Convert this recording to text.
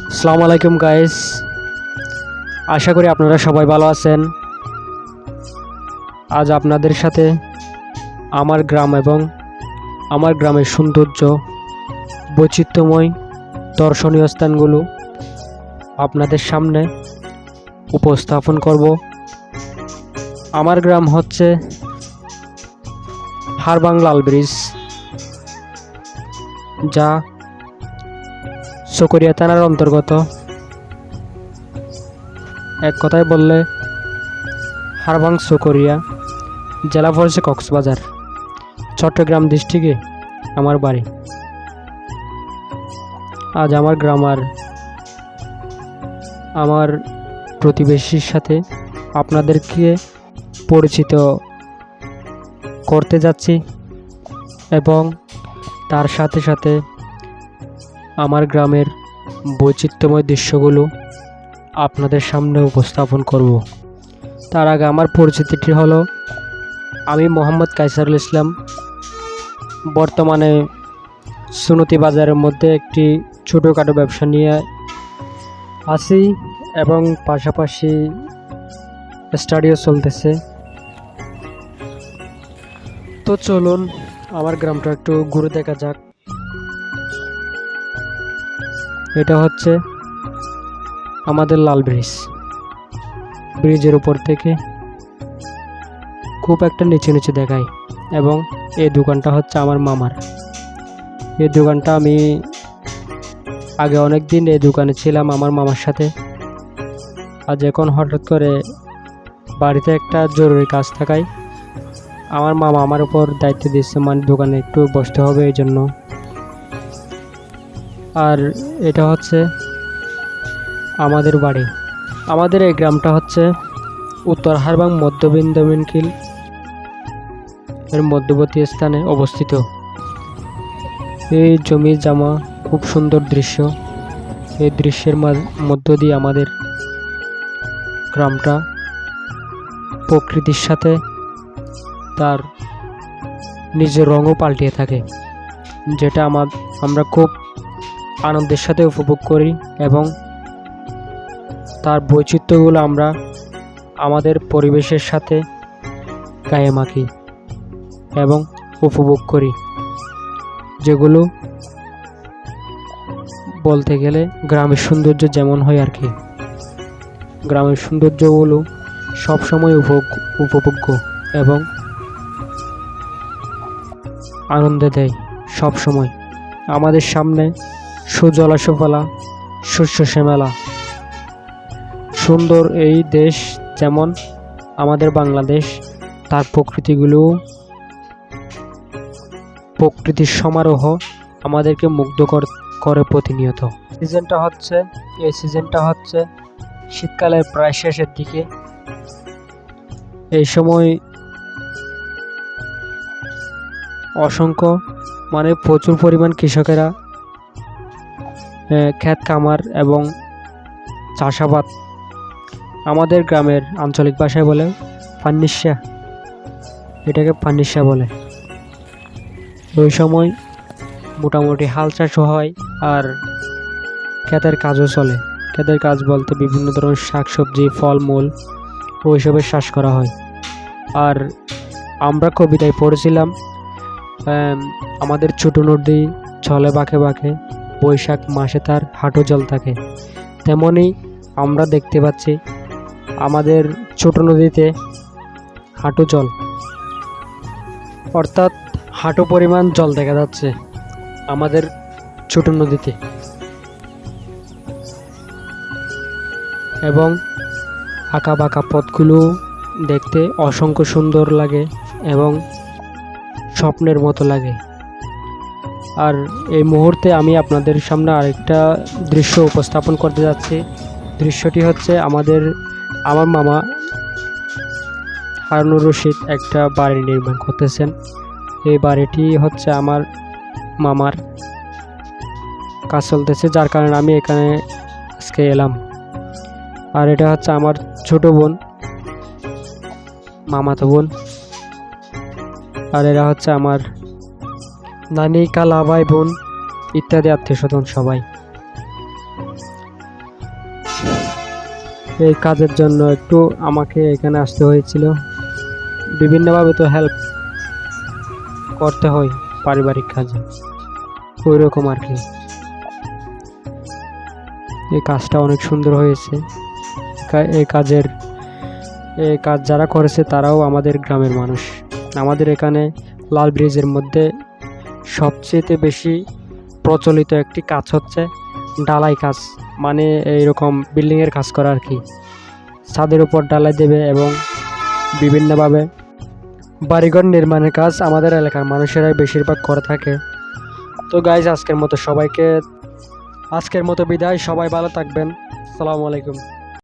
আসসালামু আলাইকুম গাইস, আশা করি আপনারা সবাই ভালো আছেন। আজ আপনাদের সাথে আমার গ্রাম এবং আমার গ্রামের সৌন্দর্য, বৈচিত্র্যময় দর্শনীয় স্থানগুলো আপনাদের সামনে উপস্থাপন করব। আমার গ্রাম হচ্ছে হারবাং লাল ব্রিজ, যা চকরিয়া থানার অন্তর্গত। এক কথায় বললে হারবাং চকরিয়া, জেলা পড়েছে কক্সবাজার, চট্টগ্রাম ডিস্ট্রিক্টে আমার বাড়ি। আজ আমার গ্রাম আর আমার প্রতিবেশীর সাথে আপনাদেরকে পরিচিত করতে যাচ্ছি এবং তার সাথে সাথে আমার গ্রামের বৈচিত্র্যময় দৃশ্যগুলো আপনাদের সামনে উপস্থাপন করব। তার আগে আমার পরিচিতিটি হলো, আমি মোহাম্মদ কায়সারুল ইসলাম। বর্তমানে সুনতি বাজারের মধ্যে একটি ছোটোখাটো ব্যবসা নিয়ে আছি এবং পাশাপাশি স্টাডিও চলতেছে। তো চলুন আমার গ্রামটা একটু ঘুরে দেখা যাক। এটা হচ্ছে আমাদের লাল ব্রিজ। ব্রিজের উপর থেকে খুব একটা নিচে নিচে দেখায় এবং এই দোকানটা হচ্ছে আমার মামার। এই দোকানটা আমি আগে অনেক দিন এই দোকানে ছিলাম আমার মামার সাথে। আজ এখন হঠাৎ করে বাড়িতে একটা জরুরি কাজ থাকায় আমার মামা আমার উপর দায়িত্ব দিচ্ছে, মানে দোকানে একটু বসতে হবে এই জন্য। আর এটা হচ্ছে আমাদের বাড়ি। আমাদের এই গ্রামটা হচ্ছে উত্তর হারবাং মধ্যবিন্দমিনকিল এর মধ্যবর্তী স্থানে অবস্থিত। এই জমি জামা খুব সুন্দর দৃশ্য। এই দৃশ্যের মধ্য দিয়ে আমাদের গ্রামটা প্রকৃতির সাথে তার নিজের রঙও পাল্টিয়ে থাকে, যেটা আমরা খুব আনন্দের সাথে উপভোগ করি এবং তার বৈচিত্র্যগুলো আমরা আমাদের পরিবেশের সাথে গায়ে মাখি এবং উপভোগ করি, যেগুলো বলতে গেলে গ্রামের সৌন্দর্য যেমন হয় আর কি। গ্রামের সৌন্দর্যগুলো সবসময় উপভোগ্য এবং আনন্দ দেয় সব সময়। আমাদের সামনে সুজলা সুফলা, শস্য শ্যামলা সুন্দর এই দেশ, যেমন আমাদের বাংলাদেশ, তার প্রকৃতির সমারোহ আমাদেরকে মুগ্ধ করে প্রতিনিয়ত। এই সিজনটা হচ্ছে শীতকালের প্রায় শেষের দিকে। এই সময় অসংখ্য প্রচুর পরিমাণ কৃষকেরা ক্ষেত খামার এবং চাষাবাদ, আমাদের গ্রামের আঞ্চলিক ভাষায় বলে ফান্নিশা, এটাকে ফান্নিশা বলে। ওই সময় মোটামুটি হাল চাষও হয় আর ক্ষেতের কাজও চলে। ক্ষেতের কাজ বলতে বিভিন্ন ধরনের শাকসবজি, ফলমূল ওইসবের চাষ করা হয়। আর আমরা কবিতায় পড়েছিলাম, আমাদের ছোট নদী চলে বাঁকে বাঁকে, বৈশাখ মাসে তার হাঁটু জল থাকে। তেমনই আমরা দেখতে পাচ্ছি আমাদের ছোট নদীতে হাঁটু জল, অর্থাৎ হাঁটু পরিমাণ জল দেখা যাচ্ছে আমাদের ছোট নদীতে। এবং আঁকা বাঁকা পথগুলো দেখতে অসংখ্য সুন্দর লাগে এবং স্বপ্নের মতো লাগে। আর এই মুহূর্তে আমি আপনাদের সামনে আরেকটা দৃশ্য উপস্থাপন করতে যাচ্ছি। দৃশ্যটি হচ্ছে আমার মামা হারুনুর রশিদ একটা বাড়ি নির্মাণ করতেছেন। এই বাড়িটি হচ্ছে আমার মামার কাজ চলতেছে, যার কারণে আমি এখানে আজকে এলাম। আর এটা হচ্ছে আমার ছোট বোন, মামাতো বোন। আর এরা হচ্ছে আমার নানি, কালা, ভাই, বোন ইত্যাদি আত্মীয় স্বজন সবাই। এই কাজের জন্য একটু আমাকে এখানে আসতে হয়েছিল। বিভিন্নভাবে তো হেল্প করতে হয় পারিবারিক কাজে, ওই রকম আর কি। এই কাজটা অনেক সুন্দর হয়েছে। এই কাজ যারা করেছে তারাও আমাদের গ্রামের মানুষ। আমাদের এখানে লাল ব্রিজের মধ্যে সবচেয়ে বেশি প্রচলিত একটি কাজ হচ্ছে ঢালাই কাজ, মানে এইরকম বিল্ডিংয়ের কাজ করা আর কি। ছাদের উপর ঢালাই দেবে এবং বিভিন্নভাবে বাড়িঘর নির্মাণের কাজ আমাদের এলাকার মানুষেরাই বেশিরভাগ করে থাকে। তো গাইজ, আজকের মতো বিদায়। সবাই ভালো থাকবেন। আসসালামু আলাইকুম।